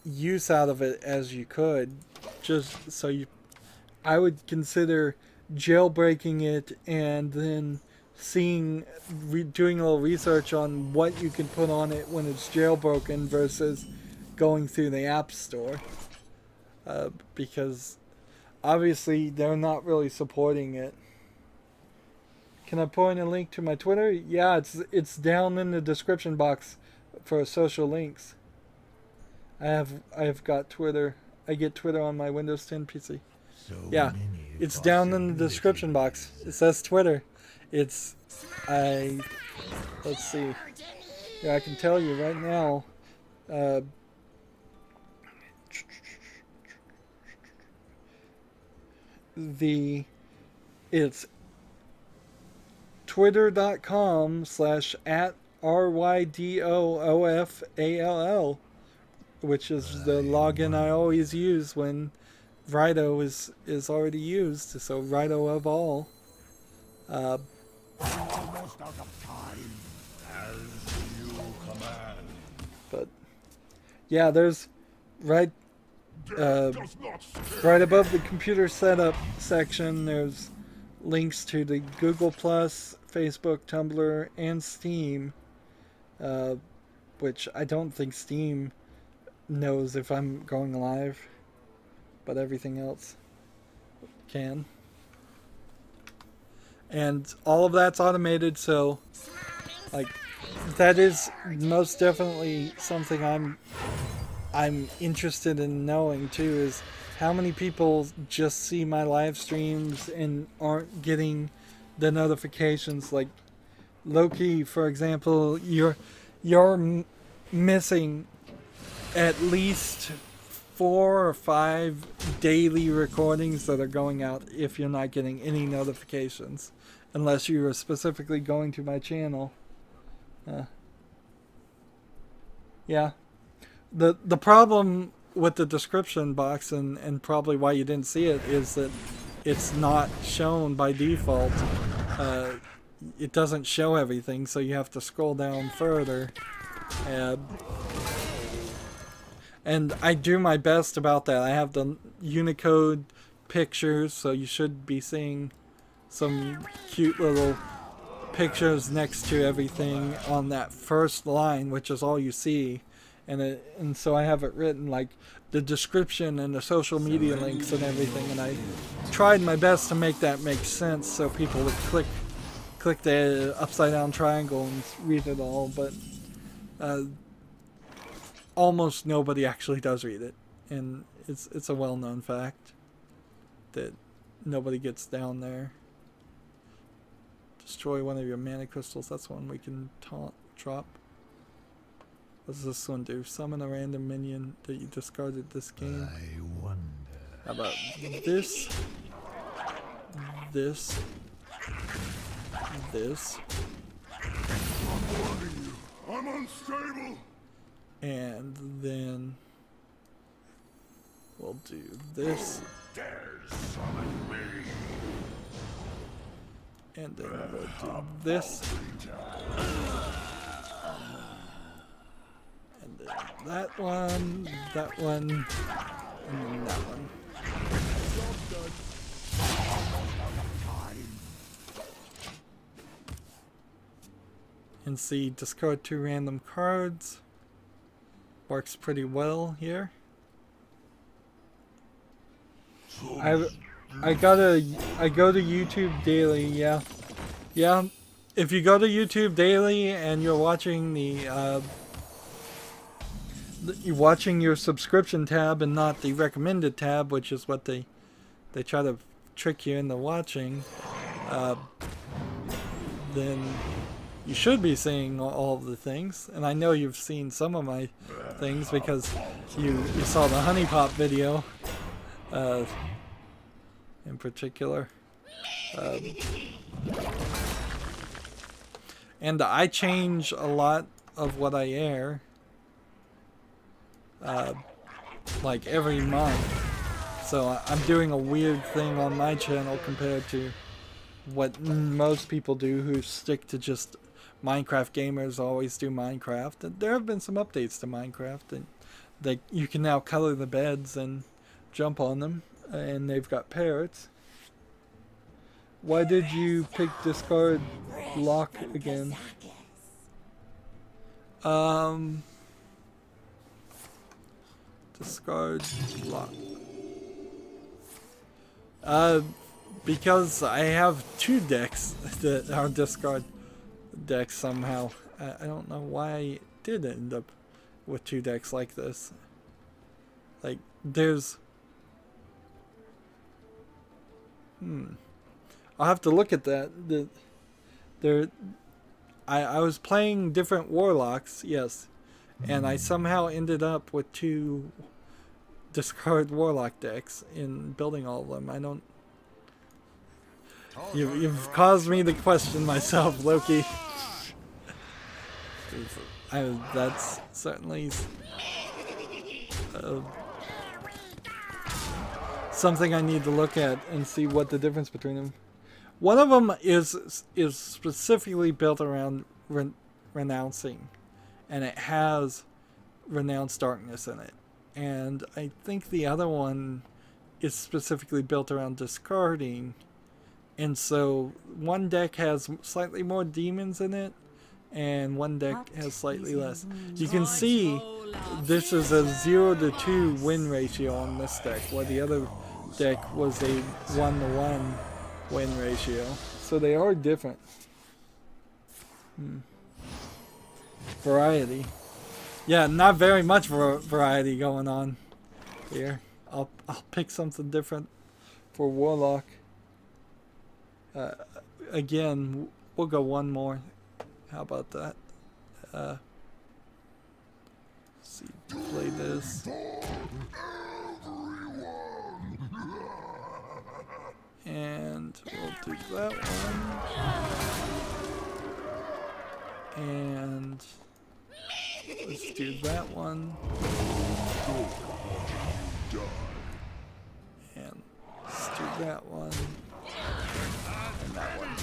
use out of it as you could, just so I would consider jailbreaking it and then doing a little research on what you can put on it when it's jailbroken versus going through the App Store, because obviously they're not really supporting it. Can I point a link to my Twitter? Yeah, it's down in the description box for social links. I have got Twitter. I get Twitter on my Windows 10 PC. Yeah, it's down in the description box. It says Twitter. Let's see. Yeah, I can tell you right now. It's twitter.com/@RYDOOFALL, which is the login I always use when Rydo is already used. So Rydo of all. Almost out of time. As you command. But yeah, there's right above the computer setup section, there's links to the Google+, Facebook, Tumblr, and Steam, which I don't think Steam knows if I'm going live, but everything else can. And all of that's automated, so like that is most definitely something I'm interested in knowing too, is how many people just see my live streams and aren't getting the notifications. Like Loki, for example, you're missing at least 4 or 5 daily recordings that are going out if you're not getting any notifications, unless you are specifically going to my channel. Yeah. The problem with the description box, and probably why you didn't see it, is that it's not shown by default. It doesn't show everything, so you have to scroll down further. And I do my best about that. I have the Unicode pictures, so you should be seeing some cute little pictures next to everything on that first line, which is all you see. And so I have it written like the description and the social media links and everything, and I tried my best to make that make sense so people would click the upside down triangle and read it all, but almost nobody actually does read it, and it's a well-known fact that nobody gets down there. Destroy one of your mana crystals. That's one we can drop. What does this one do? Summon a random minion that you discarded this game. I wonder. How about this? this, this, I'm unstable. and then we'll do this, Dare summon me. and then we'll do this, and then that one, and then that one. And see, discard 2 random cards. Works pretty well here. I go to YouTube daily, yeah. Yeah, if you go to YouTube daily and you're watching you're watching your subscription tab and not the recommended tab, which is what they try to trick you into watching, then you should be seeing all of the things. And I know you've seen some of my things because you saw the honey pot video in particular. And I change a lot of what I air like every month. So I'm doing a weird thing on my channel compared to what most people do who stick to just Minecraft. Gamers always do Minecraft. And there have been some updates to Minecraft, and you can now color the beds and jump on them, and they've got parrots. Why did you pick discard lock again? Discard lock. Because I have 2 decks that are discard decks somehow. I don't know why I did end up with 2 decks like this. Like, there's... I'll have to look at that. I was playing different warlocks, yes. And I somehow ended up with 2 discard warlock decks in building all of them. I don't... You've caused me to question myself, Loki. That's certainly something I need to look at and see what the difference between them. One of them is specifically built around renouncing, and it has Renounce Darkness in it. And I think the other one is specifically built around discarding. And so one deck has slightly more demons in it, and one deck has slightly less. You can see this is a 0-2 win ratio on this deck, while the other deck was a 1-1 win ratio. So they are different. Variety. Yeah, not very much variety going on here. I'll pick something different for Warlock. Again, we'll go one more. How about that? Let's see, play this. And we'll do that one. And let's do that one. And let's do that one. And that one.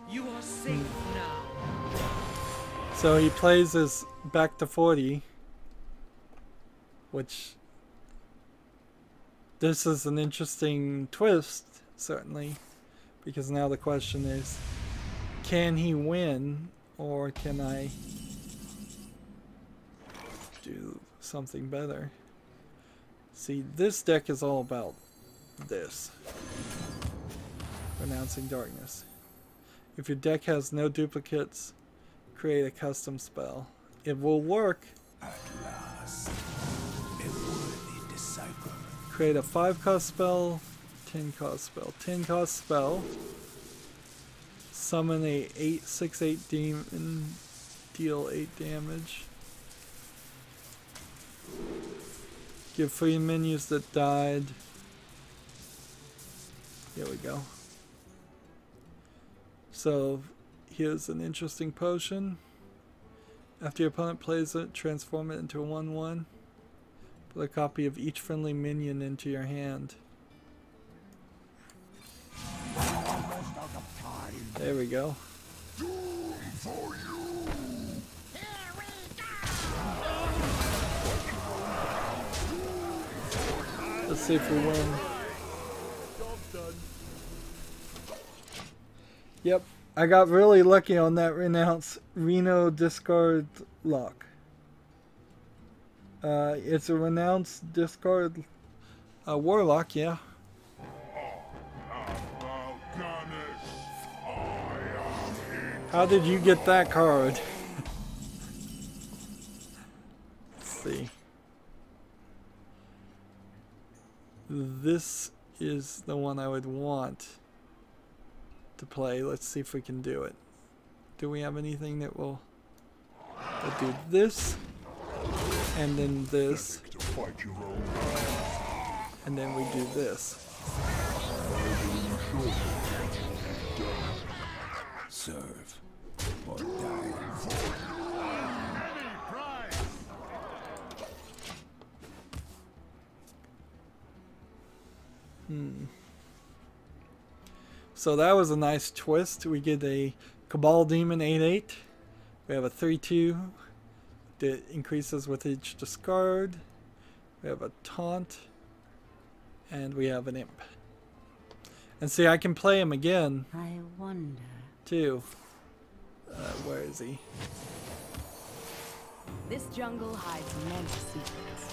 You are safe now. So he plays his back to 40, which this is an interesting twist, certainly, because now the question is, can he win, or can I do something better? See, this deck is all about this. Renouncing Darkness. If your deck has no duplicates, create a custom spell. It will work. At last, a worthy disciple. Create a 5-cost spell, 10-cost spell. 10-cost spell. Summon a 6/8 demon, deal 8 damage. Give free menus that died. Here we go. So here's an interesting potion. After your opponent plays it, transform it into a 1/1. Put a copy of each friendly minion into your hand. There we go. Let's see if we win. Yep, I got really lucky on that renounce Reno discard lock. It's a renounce discard warlock, yeah. How did you get that card? Let's see. This is the one I would want to play. Let's see if we can do it. Do we have anything that will do this? And then this. And then we do this. Serve or die. So that was a nice twist. We get a Cabal Demon 8/8. We have a 3/2 that increases with each discard. We have a Taunt. And we have an Imp. And see, I can play him again. I wonder. Too. Where is he? This jungle hides many secrets.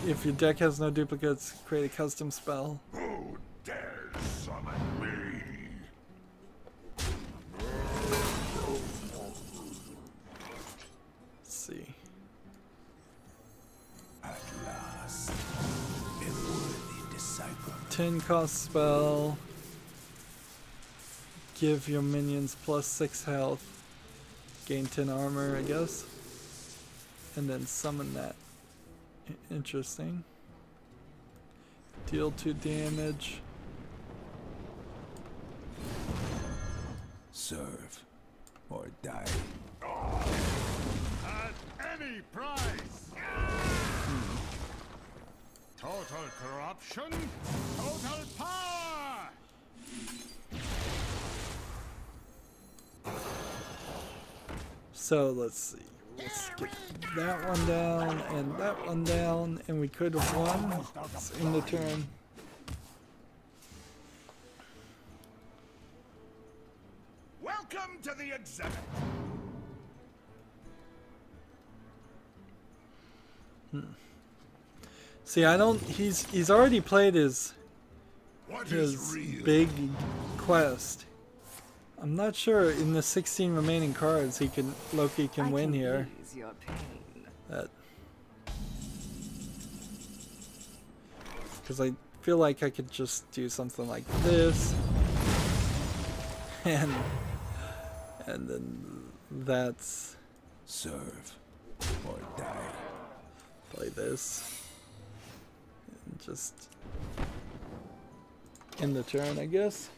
If your deck has no duplicates, create a custom spell. Who dares summon me? Let's see. At last, a worthy disciple. 10 cost spell. Give your minions +6 health. Gain 10 armor, I guess. And then summon that. Interesting. Deal 2 damage. Serve or die. At any price. Total corruption. Total power. So let's see. Let's get that one down and that one down, and we could have won. It's in the turn. Welcome to the exhibit. See, I don't. He's already played his What is real? big quest. I'm not sure in the 16 remaining cards Loki can win here. Ease your pain. Because I feel like I could just do something like this, and then that's Serve or die. play this, and just end the turn, I guess.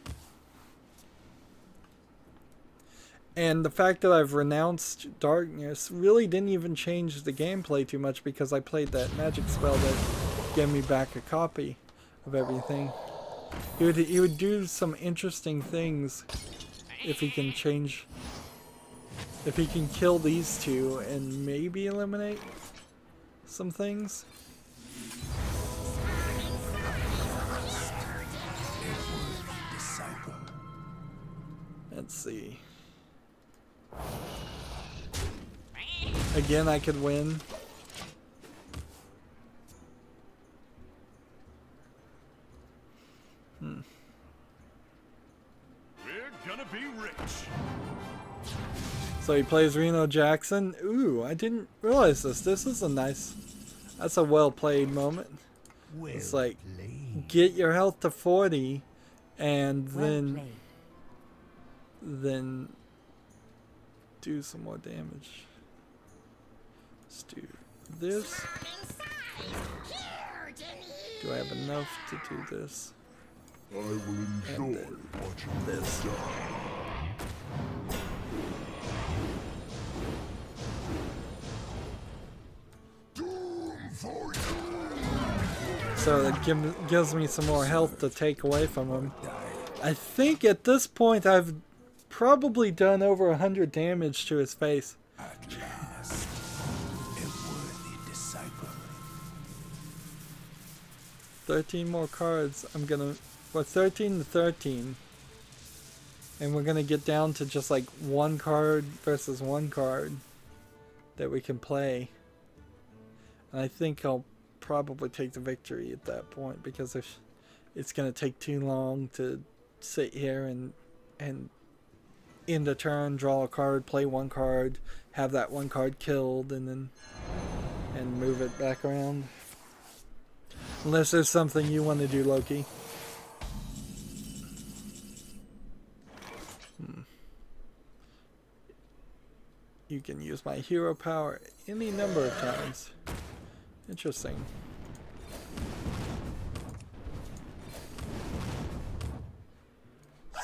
And the fact that I've renounced darkness really didn't even change the gameplay too much, because I played that magic spell that gave me back a copy of everything. He would do some interesting things if he can change, if he can kill these two and maybe eliminate some things. Disciple. Let's see. Again, I could win. We're gonna be rich. So he plays Reno Jackson. Ooh, I didn't realize this. This is a nice, that's a well played moment. It's like, get your health to 40 and then do some more damage. Let's do this. Do I have enough to do this? I will And enjoy then watching this. you die. So it gives me some more health to take away from him. I think at this point I've probably done over 100 damage to his face. At last, a worthy disciple. 13 more cards. We're 13 to 13. And we're gonna get down to just like one card versus one card that we can play. And I think I'll probably take the victory at that point, because if it's gonna take too long to sit here and end a turn, draw a card, play one card, have that one card killed, and move it back around. Unless there's something you want to do, Loki. You can use my hero power any number of times. Interesting.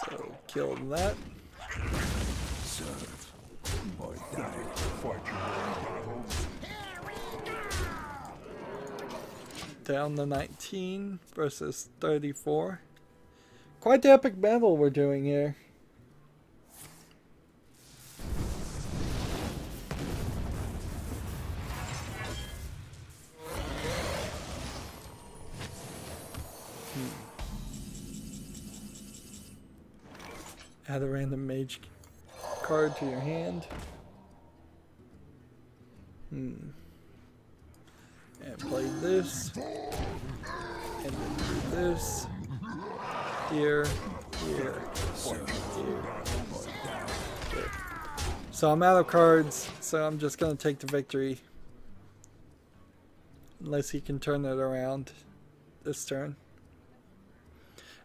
So, kill that. Serve or die. Down to 19 versus 34. Quite the epic battle we're doing here. Add a random mage card to your hand. And play this. And then do this. Here. Here. Here. Good. So I'm out of cards, so I'm just going to take the victory. Unless he can turn it around this turn.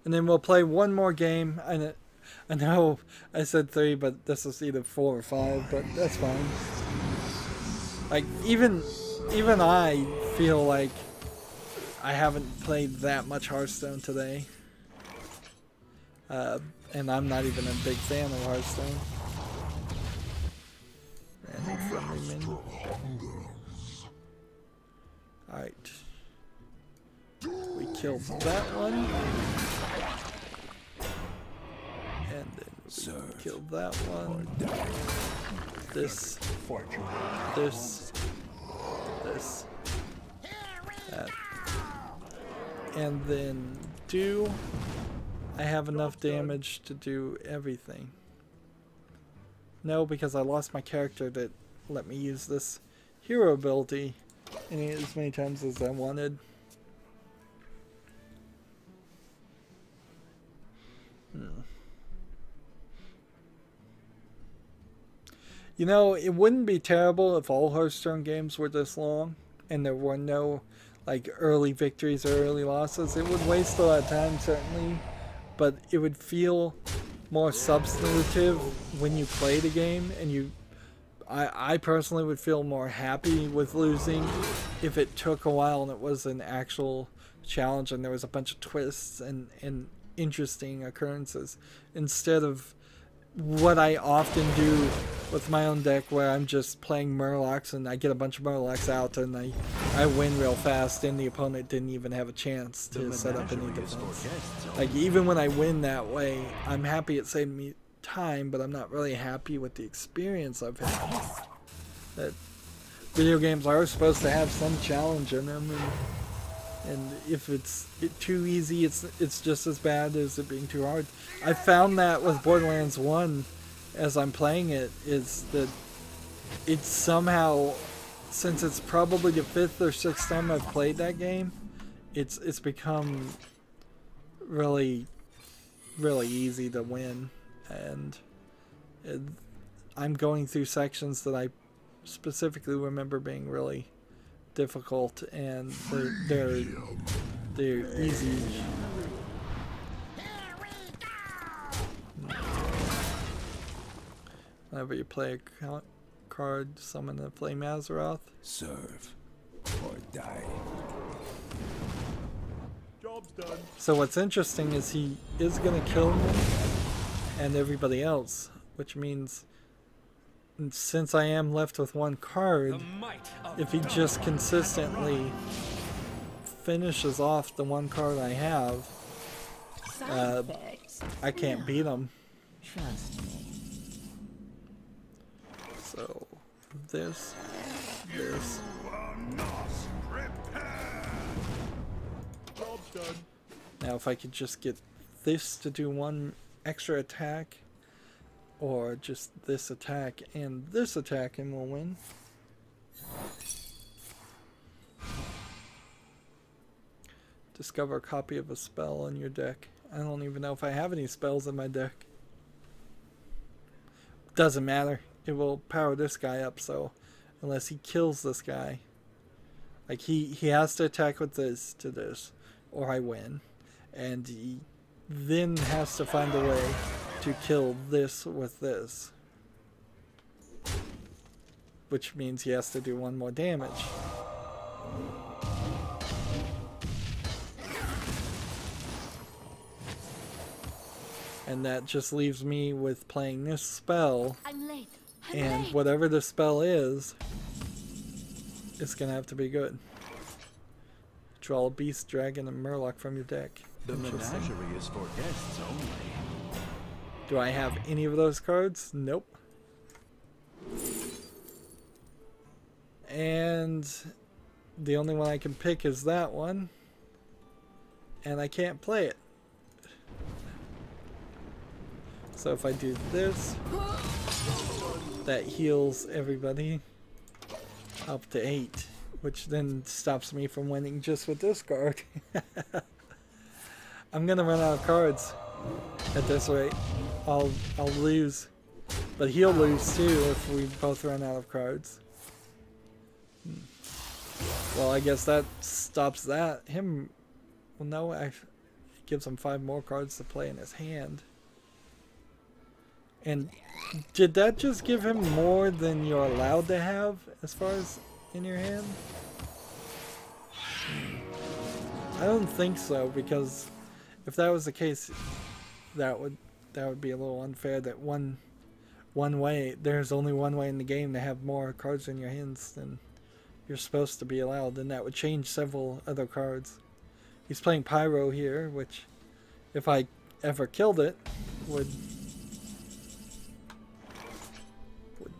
And then we'll play one more game. I know I said 3, but this is either 4 or 5, but that's fine. Like, even I feel like I haven't played that much Hearthstone today. And I'm not even a big fan of Hearthstone. And friendly menu. Alright. We killed that one. And then we killed that one. This. This. This. That. And then I have enough damage to do everything. No, because I lost my character that let me use this hero ability as many times as I wanted. You know, it wouldn't be terrible if all Hearthstone games were this long and there were no like early victories or early losses. It would waste a lot of time, certainly, but it would feel more substantive when you play the game, and I personally would feel more happy with losing if it took a while and it was an actual challenge and there was a bunch of twists and interesting occurrences, instead of what I often do with my own deck, where I'm just playing Murlocs and I get a bunch of Murlocs out and I win real fast and the opponent didn't even have a chance to set up any defense. Like, even when I win that way, I'm happy it saved me time, but I'm not really happy with the experience I've had. That video games are supposed to have some challenge in them, and if it's too easy, it's just as bad as it being too hard. I found that with Borderlands 1, as I'm playing it, is that it's somehow, since it's probably the 5th or 6th time I've played that game, it's become really, really easy to win. And I'm going through sections that I specifically remember being really difficult, and they're easy. Whenever you play a card, summon a Flame Azeroth. Serve die. Job's done. So what's interesting is he is gonna kill me and everybody else, which means since I am left with one card, if he just consistently finishes off the one card I have, I can't beat him. Trust me. So this. Job's done. Now if I could just get this to do one extra attack, or just this attack and this attack, and we'll win. Discover a copy of a spell in your deck. I don't even know if I have any spells in my deck. Doesn't matter. It will power this guy up, so unless he kills this guy. Like he has to attack with this to this, or I win. And he then has to find a way to kill this with this. Which means he has to do one more damage. And that just leaves me with playing this spell. I'm late. And whatever the spell is, it's gonna have to be good. Draw a beast, dragon, and murloc from your deck. The menagerie is for guests only. Do I have any of those cards? Nope. And the only one I can pick is that one. And I can't play it. So if I do this, that heals everybody up to 8, which then stops me from winning just with this card. I'm gonna run out of cards at this rate. I'll lose, but he'll lose too if we both run out of cards. Well, I guess that stops that. Him, well, no, it gives him 5 more cards to play in his hand. And did that just give him more than you're allowed to have as far as in your hand? I don't think so, because if that was the case, that would be a little unfair. That one way, there's only one way in the game to have more cards in your hands than you're supposed to be allowed, and that would change several other cards. He's playing Pyro here, which, if I ever killed it, would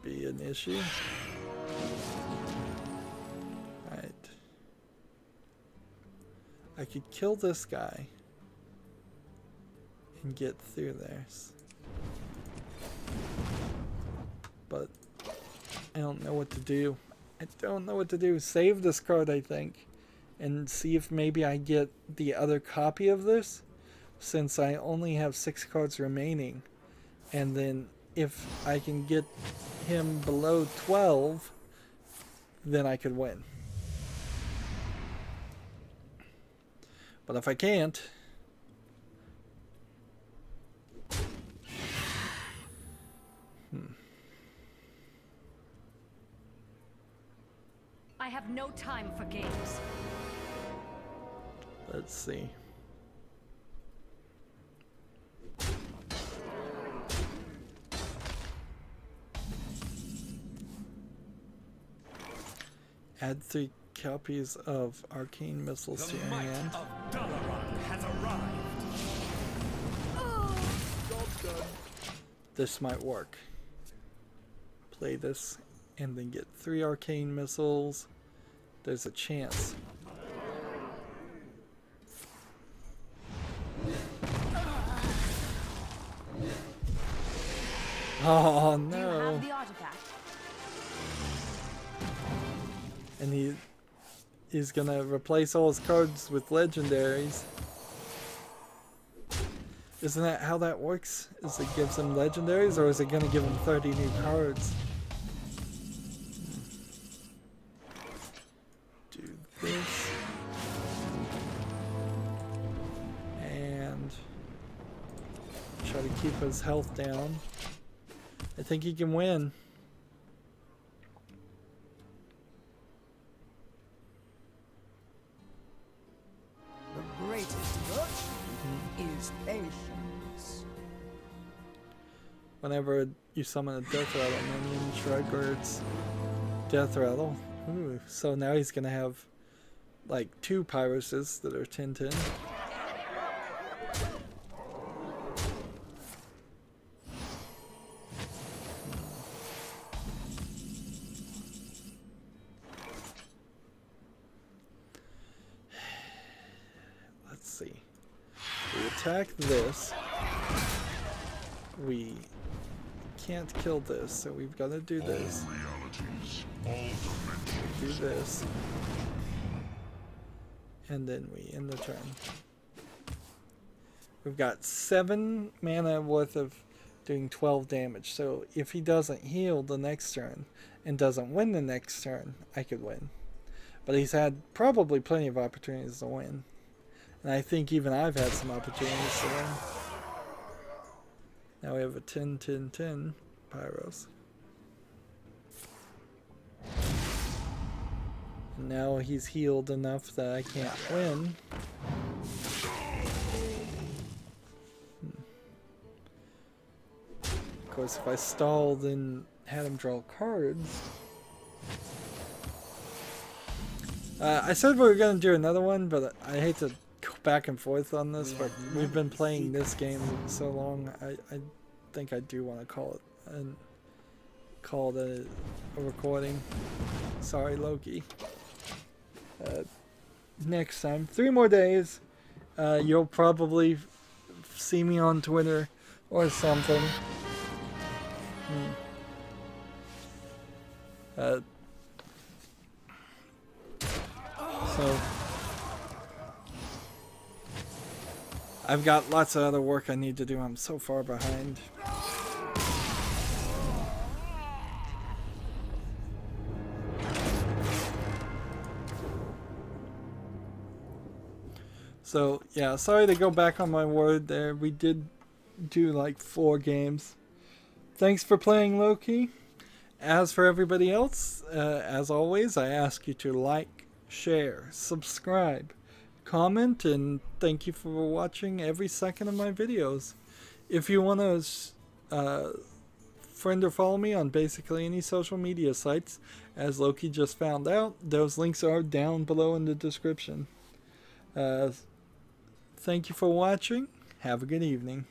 be an issue. Alright. I could kill this guy and get through there. But I don't know what to do. I don't know what to do. Save this card, I think, and see if maybe I get the other copy of this, since I only have 6 cards remaining. And then if I can get him below 12, then I could win. But if I can't, I have no time for games. let's see. Add 3 copies of arcane missiles to your hand. Has arrived. This might work. Play this and then get 3 arcane missiles. There's a chance. Oh Do you no. have the artifact? And he's gonna replace all his cards with legendaries. Isn't that how that works? Is it gives him legendaries, or is it gonna give him 30 new cards? Do this. And try to keep his health down. I think he can win. stations. Whenever you summon a Death Rattle minion, Shrug Bird's Death Rattle. Ooh, so now he's gonna have like 2 Pyroses that are 10/10. Let's see. We attack this. We can't kill this, so we've got to do this. Do this. And then we end the turn. We've got 7 mana worth of doing 12 damage. So if he doesn't heal the next turn and doesn't win the next turn, I could win. But he's had probably plenty of opportunities to win. And I think even I've had some opportunities to win. Now we have a 10/10/10 Pyros. And now he's healed enough that I can't win. Of course, if I stalled and had him draw cards. I said we were going to do another one, but I hate to go back and forth on this, but we've been playing this game so long, I think I do want to call it a recording. Sorry, Loki. Next time, 3 more days, you'll probably see me on Twitter or something. So I've got lots of other work I need to do. I'm so far behind. So yeah, sorry to go back on my word there. We did do like 4 games. Thanks for playing, Loki. As for everybody else, as always, I ask you to like, share, subscribe, comment, and thank you for watching every second of my videos. If you want to friend or follow me on basically any social media sites, as Loki just found out, those links are down below in the description. Thank you for watching. Have a good evening.